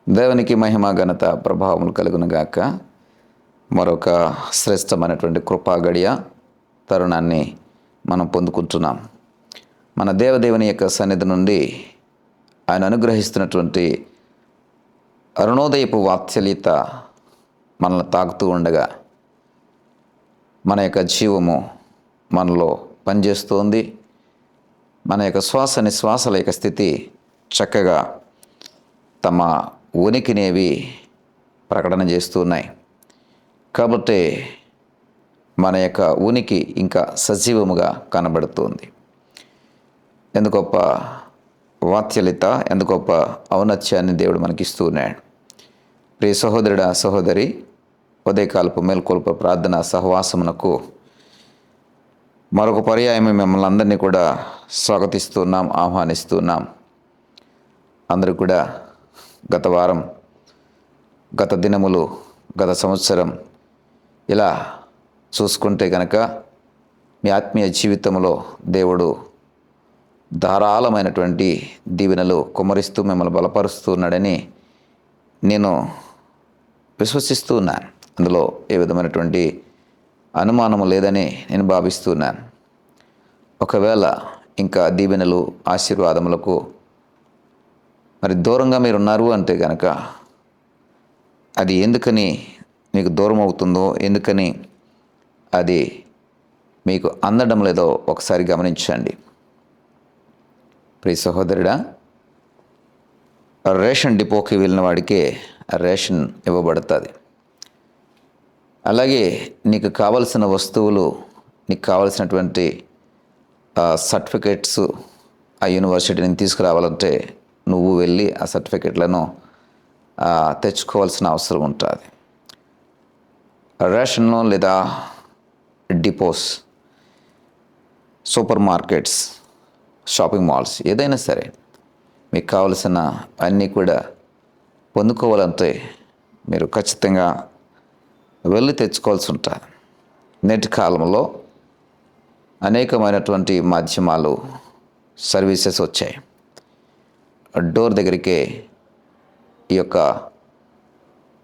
దేవునికి మహిమ ఘనత ప్రభావములు కలుగును గాక. మరొక శ్రేష్టమైనటువంటి కృపా గడియ తరుణాన్ని మనం పొందుకుంటున్నాం. మన దేవదేవుని యొక్క సన్నిధి నుండి ఆయన అనుగ్రహిస్తున్నటువంటి అరుణోదయపు వాత్సల్యత మనల్ని తాకుతూ ఉండగా మన యొక్క జీవము మనలో పనిచేస్తుంది. మన యొక్క శ్వాస నిశ్వాసల యొక్క స్థితి చక్కగా తమ ఉనికినేవి ప్రకటన చేస్తున్నాయి. కాబట్టి మన యొక్క ఉనికి ఇంకా సజీవముగా కనబడుతుంది. ఎంత గొప్ప వాత్సల్యత, ఎంత గొప్ప ఔన్నత్యాన్ని దేవుడు మనకిస్తూ ఉన్నాడు. ప్రియ సహోదరుడా, సహోదరి, ఉదయకాలపు మేల్కొల్పు ప్రార్థన సహవాసమునకు మరొక పర్యాయం మిమ్మల్ని అందరినీ కూడా స్వాగతిస్తున్నాం, ఆహ్వానిస్తున్నాం. అందరూ కూడా గత వారం, గత దినములు, గత సంవత్సరం ఇలా చూసుకుంటే కనుక మీ ఆత్మీయ జీవితంలో దేవుడు ధారాళమైనటువంటి దీవెనలు కుమ్మరిస్తూ మిమ్మల్ని బలపరుస్తూ ఉన్నాడని నేను విశ్వసిస్తూ ఉన్నాను. అందులో ఏ విధమైనటువంటి అనుమానము లేదని నేను భావిస్తున్నాను. ఒకవేళ ఇంకా దీవెనలు, ఆశీర్వాదములకు మరి దూరంగా మీరు ఉన్నారు అంటే కనుక అది ఎందుకని మీకు దూరం అవుతుందో, ఎందుకని అది మీకు అందడం లేదో ఒకసారి గమనించండి. ప్రియ సహోదరుడా, రేషన్ డిపోకి వెళ్ళిన వాడికే రేషన్ ఇవ్వబడుతుంది. అలాగే నీకు కావలసిన వస్తువులు, నీకు కావలసినటువంటి సర్టిఫికేట్స్ ఆ యూనివర్సిటీ నుంచి తీసుకురావాలంటే నువ్వు వెళ్ళి ఆ సర్టిఫికెట్లను తెచ్చుకోవాల్సిన అవసరం ఉంటుంది. రేషన్లో లేదా depots, super markets, shopping malls, ఏదైనా సరే మీకు కావలసిన అన్నీ కూడా పొందుకోవాలంటే మీరు ఖచ్చితంగా వెళ్ళి తెచ్చుకోవాల్సి ఉంటుంది. నేటి కాలంలో అనేకమైనటువంటి మాధ్యమాలు, సర్వీసెస్ వచ్చాయి. డోర్ దగ్గరికే ఈ యొక్క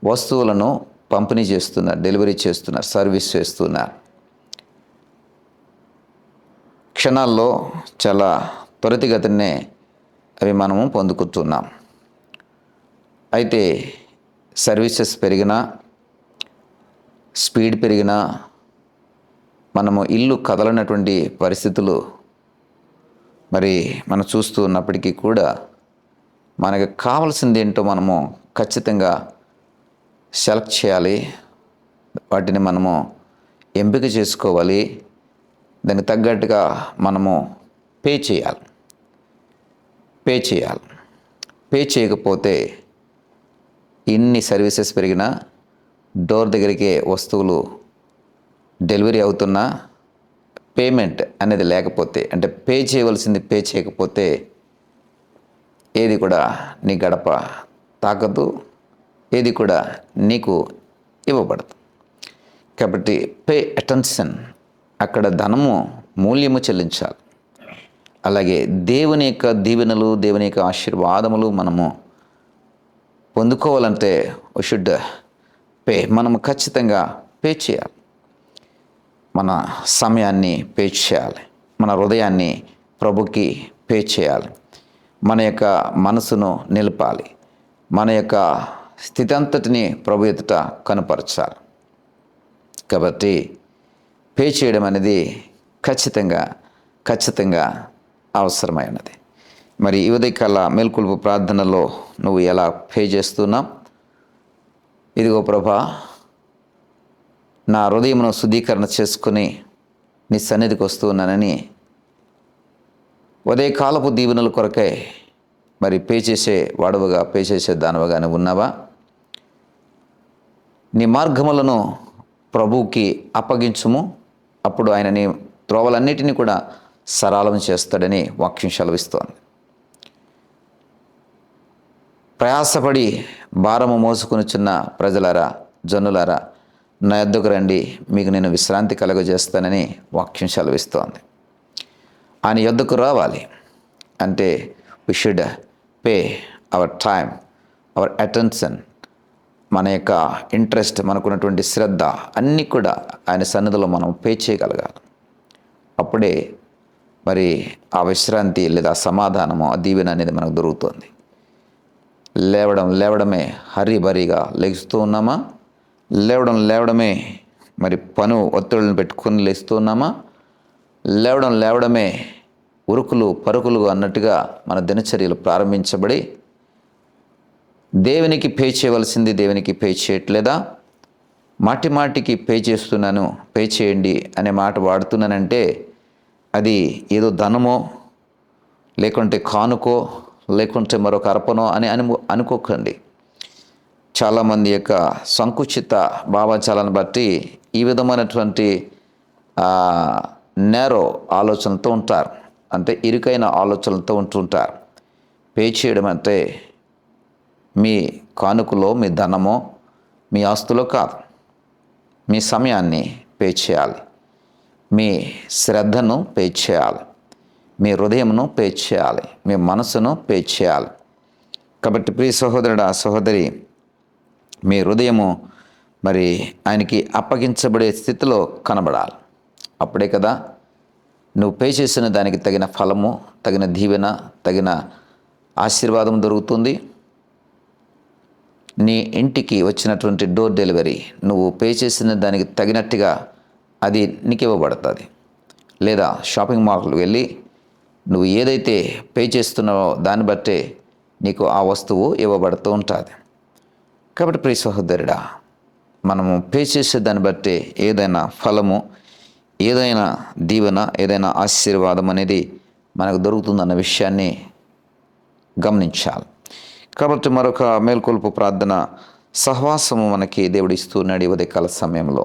వస్తువులను పంపిణీ చేస్తున్నారు, డెలివరీ చేస్తున్నారు, సర్వీస్ చేస్తున్నారు. క్షణాల్లో చాలా త్వరితగతినే అవి మనము పొందుకుంటున్నాం. అయితే సర్వీసెస్ పెరిగినా, స్పీడ్ పెరిగినా, మనము ఇల్లు కదలనటువంటి పరిస్థితులు మరి మనం చూస్తూ ఉన్నప్పటికీ కూడా మనకు కావాల్సింది ఏంటో మనము ఖచ్చితంగా సెలెక్ట్ చేయాలి. వాటిని మనము ఎంపిక చేసుకోవాలి. దానికి తగ్గట్టుగా మనము పే చేయాలి. పే చేయకపోతే ఇన్ని సర్వీసెస్ పెరిగినా, డోర్ దగ్గరికే వస్తువులు డెలివరీ అవుతున్నా పేమెంట్ అనేది లేకపోతే, అంటే పే చేయవలసింది పే చేయకపోతే ఏది కూడా నీ గడప తాకదు, ఏది కూడా నీకు ఇవ్వబడదు. కాబట్టి పే అటెన్షన్, అక్కడ ధనము మూల్యము చెల్లించాలి. అలాగే దేవుని యొక్క దీవెనలు, దేవుని యొక్క ఆశీర్వాదములు మనము పొందుకోవాలంటే వి షుడ్ పే. మనము ఖచ్చితంగా పే చేయాలి. మన సమయాన్ని పే చేయాలి, మన హృదయాన్ని ప్రభుకి పే చేయాలి, మన యొక్క మనసును నిలపాలి, మన యొక్క స్థితి అంతటిని ప్రభు ఎదుట కనుపరచాలి. కాబట్టి పే చేయడం అనేది ఖచ్చితంగా అవసరమైనది. మరి ఈ ఉదయకాల మేల్కొల్పు ప్రార్థనలో నువ్వు ఎలా పే చేస్తున్నావు? ఇదిగో ప్రభా, నా హృదయమును శుద్ధీకరణ చేసుకుని నీ సన్నిధికి వస్తూ ఉన్నానని ఉదయకాలపు దీవెనల కొరకై మరి పే చేసే వాడవుగా, పే చేసే దానవుగా నువ్వు ఉన్నావా? నీ మార్గములను ప్రభువుకి అప్పగించుము, అప్పుడు ఆయన నీ త్రోవలన్నిటినీ కూడా సరళం చేస్తాడని వాక్యం సెలవిస్తోంది. ప్రయాసపడి భారము మోసుకొనుచున్న ప్రజలారా, జనులారా, నా యొద్దకు రండి, మీకు నేను విశ్రాంతి కలుగజేస్తానని వాక్యం సెలవిస్తోంది. ఆయన యొద్దకు రావాలి అంటే we should pay our time, our attention, మన యొక్క ఇంట్రెస్ట్, మనకున్నటువంటి శ్రద్ధ అన్నీ కూడా ఆయన సన్నిధిలో మనం పే చేయగలగాలి. అప్పుడే మరి ఆ విశ్రాంతి లేదా సమాధానము, ఆ దీవెన అనేది మనకు దొరుకుతుంది. లేవడమే హరీబరీగా లెగుస్తూ ఉన్నామా? లేవడమే మరి ఒత్తిళ్ళను పెట్టుకొని లేస్తూ ఉన్నామా? లేవడమే ఉరుకులు పరుకులు అన్నట్టుగా మన దినచర్యలు ప్రారంభించబడి దేవునికి పే చేయవలసింది దేవునికి పే చేయట్లేదా? మాటికి పే చేస్తున్నాను, పే చేయండి అనే మాట వాడుతున్నానంటే అది ఏదో ధనమో, లేకుంటే కానుకో, లేకుంటే మరొక అర్పణో అని అనుకోకండి. చాలామంది యొక్క సంకుచిత భావజాలను బట్టి ఈ విధమైనటువంటి నేరో ఆలోచనలతో ఉంటారు. అంటే ఇరుకైన ఆలోచనలతో ఉంటుంటారు. పే చేయడం అంటే మీ కానుకలో, మీ ధనమో, మీ ఆస్తులో కాదు. మీ సమయాన్ని పే చేయాలి, మీ శ్రద్ధను పే చేయాలి, మీ హృదయమును పే చేయాలి, మీ మనసును పే చేయాలి. కాబట్టి ప్రియ సహోదరుడా, సహోదరి, మీ హృదయము మరి ఆయనకి అప్పగించబడే స్థితిలో కనబడాలి. అప్పుడే కదా నువ్వు పే చేసిన దానికి తగిన ఫలము, తగిన దీవెన, తగిన ఆశీర్వాదం దొరుకుతుంది. నీ ఇంటికి వచ్చినటువంటి డోర్ డెలివరీ నువ్వు పే చేసిన దానికి తగినట్టుగా అది నీకు ఇవ్వబడుతుంది. లేదా షాపింగ్ మాల్కి వెళ్ళి నువ్వు ఏదైతే పే చేస్తున్నావో దాన్ని బట్టే నీకు ఆ వస్తువు ఇవ్వబడుతూ ఉంటుంది. కాబట్టి ప్రియ సహోదరుడా, మనము పే చేసే దాన్ని బట్టే ఏదైనా ఫలము, ఏదైనా దీవెన, ఏదైనా ఆశీర్వాదం అనేది మనకు దొరుకుతుందన్న విషయాన్ని గమనించాలి. కాబట్టి మరొక మేల్కొల్పు ప్రార్థన సహవాసము మనకి దేవుడు ఇస్తున్నాడు. ఈ ఉదయకాల సమయంలో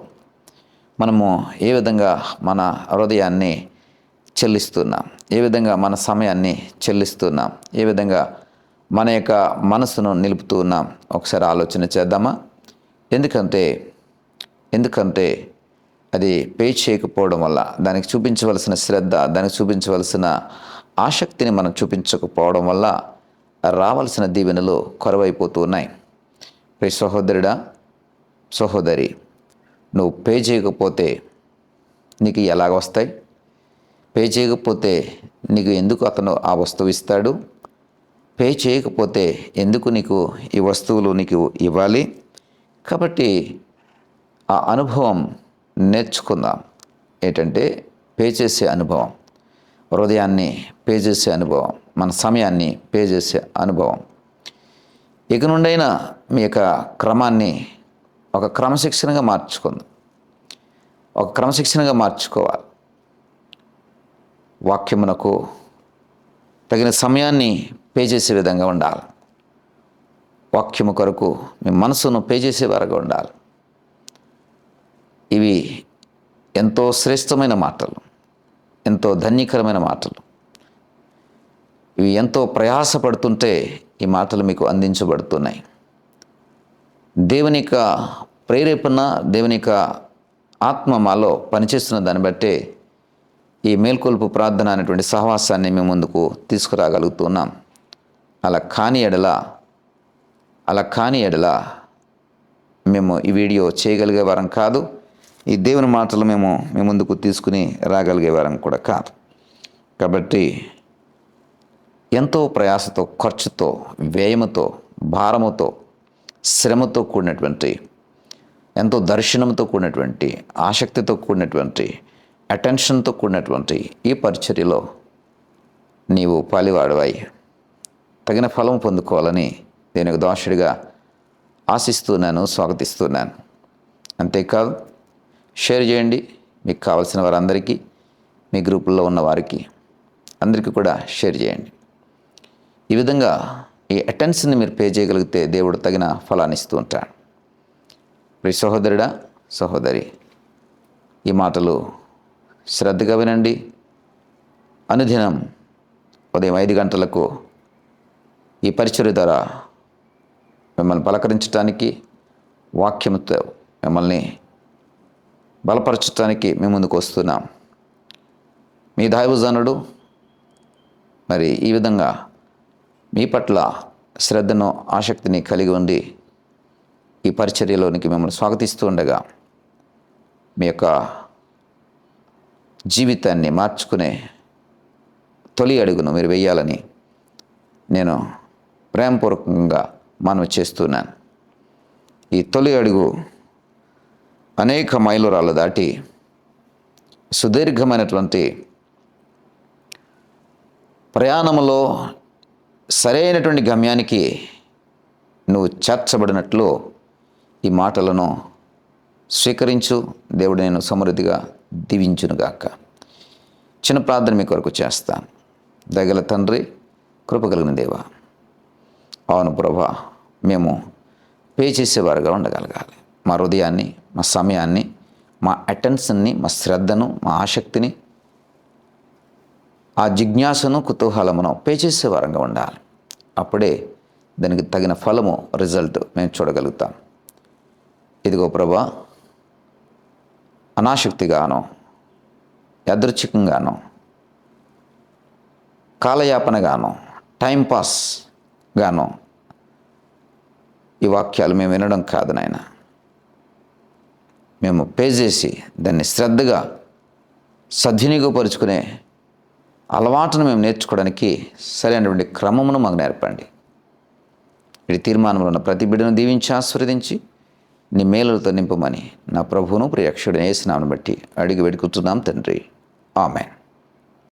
మనము ఏ విధంగా మన హృదయాన్ని చెల్లిస్తున్నాం, ఏ విధంగా మన సమయాన్ని చెల్లిస్తున్నాం, ఏ విధంగా మన యొక్క మనసును నిలుపుతూ ఉన్నాం, ఒకసారి ఆలోచన చేద్దామా? ఎందుకంటే అది పే చేయకపోవడం వల్ల, దానికి చూపించవలసిన శ్రద్ధ, దానికి చూపించవలసిన ఆసక్తిని మనం చూపించకపోవడం వల్ల రావాల్సిన దీవెనలు కొరవైపోతూ ఉన్నాయి. ప్రియ సహోదరుడా, సహోదరి, నువ్వు పే చేయకపోతే నీకు ఎలాగ వస్తాయి? పే చేయకపోతే నీకు ఎందుకు అతను ఆ వస్తువు ఇస్తాడు? పే చేయకపోతే ఎందుకు నీకు ఈ వస్తువులు నీకు ఇవ్వాలి? కాబట్టి ఆ అనుభవం నేర్చుకుందాం. ఏంటంటే పే చేసే అనుభవం, హృదయాన్ని పే చేసే అనుభవం, మన సమయాన్ని పే చేసే అనుభవం. ఇక నుండైనా మీ యొక్క క్రమాన్ని ఒక క్రమశిక్షణగా మార్చుకోవాలి. వాక్యమునకు తగిన సమయాన్ని పే చేసే విధంగా ఉండాలి. వాక్యము కొరకు మీ మనసును పే చేసేవారుగా ఉండాలి. ఇవి ఎంతో శ్రేష్టమైన మాటలు, ఎంతో ధన్యకరమైన మాటలు. ఇవి ఎంతో ప్రయాసపడుతుంటే ఈ మాటలు మీకు అందించబడుతున్నాయి. దేవుని యొక్క ప్రేరేపణ, దేవుని యొక్క ఆత్మ మాలో పనిచేస్తున్న దాన్ని బట్టే ఈ మేల్కొల్పు ప్రార్థన అనేటువంటి సహవాసాన్ని మేము ముందుకు తీసుకురాగలుగుతున్నాం. అలా కాని ఎడల మేము ఈ వీడియో చేయగలిగే వారం కాదు. ఈ దేవుని మాటలు మేము మీ ముందుకు తీసుకుని రాగలిగే వారం కూడా కాదు. కాబట్టి ఎంతో ప్రయాసతో, ఖర్చుతో, వ్యయముతో, భారముతో, శ్రమతో కూడినటువంటి, ఎంతో దర్శనంతో కూడినటువంటి, ఆసక్తితో కూడినటువంటి, అటెన్షన్తో కూడినటువంటి ఈ పరిచర్యలో నీవు పాలివాడవై తగిన ఫలం పొందుకోవాలని నేను దాసుడిగా ఆశిస్తున్నాను, స్వాగతిస్తున్నాను. అంతేకాదు, షేర్ చేయండి మీకు కావాల్సిన వారందరికీ, మీ గ్రూపుల్లో ఉన్న వారికి అందరికీ కూడా షేర్ చేయండి. ఈ విధంగా ఈ అటెన్షన్ని మీరు పే చేయగలిగితే దేవుడు తగిన ఫలాన్ని ఇస్తూ ఉంటాడు. ప్రియ సహోదరుడా, సహోదరి, ఈ మాటలు శ్రద్ధగా వినండి. అనుదినం ఉదయం 5 గంటలకు ఈ పరిచర్య ద్వారా మిమ్మల్ని పలకరించడానికి, వాక్యంతో మిమ్మల్ని బలపరచడానికి మేము ముందుకు వస్తున్నాం. మీ దైవజనుడు మరి ఈ విధంగా మీ పట్ల శ్రద్ధను, ఆసక్తిని కలిగి ఉండి ఈ పరిచర్యలోనికి మిమ్మల్ని స్వాగతిస్తూ ఉండగా మీ యొక్క జీవితాన్ని మార్చుకునే తొలి అడుగును మీరు వేయాలని నేను ప్రేమపూర్వకంగా మనవి చేస్తున్నాను. ఈ తొలి అడుగు అనేక మైలురాళ్ళు దాటి సుదీర్ఘమైనటువంటి ప్రయాణంలో సరైనటువంటి గమ్యానికి నువ్వు చేర్చబడినట్లు ఈ మాటలను స్వీకరించు. దేవుడు నేను సమృద్ధిగా దీవించునుగాక. చిన్న ప్రార్థన మీ కొరకు చేస్తాను. దయగల తండ్రి, కృపగలిగిన దేవా, అవును ప్రభా, మేము పే చేసేవారుగా ఉండగలగాలి. మా హృదయాన్ని, మా సమయాన్ని, మా అటెన్షన్ని, మా శ్రద్ధను, మా ఆసక్తిని, ఆ జిజ్ఞాసను, కుతూహలమును పే చేసేవారంగా ఉండాలి. అప్పుడే దానికి తగిన ఫలము, రిజల్ట్ మేము చూడగలుగుతాం. ఇదిగో ప్రభా, అనాసక్తిగానో, యాదృచ్ఛికంగానో, కాలయాపనగానో, టైంపాస్గానో ఈ వాక్యాలు మేము వినడం కాదు నాయన. మేము పే చేసి దాన్ని శ్రద్ధగా సద్వినియోగపరుచుకునే అలవాటును మేము నేర్చుకోవడానికి సరైనటువంటి క్రమమును మాకు నేర్పండి. ఇది తీర్మానంలో ఉన్న ప్రతి బిడ్డను దీవించి ఆశీర్వదించి నీ మేలులతో నింపమని నా ప్రభువును, ప్రియరక్షకుడైన యేసు నామమును బట్టి అడిగి వేడుకుంటున్నాం తండ్రి. ఆమేన్.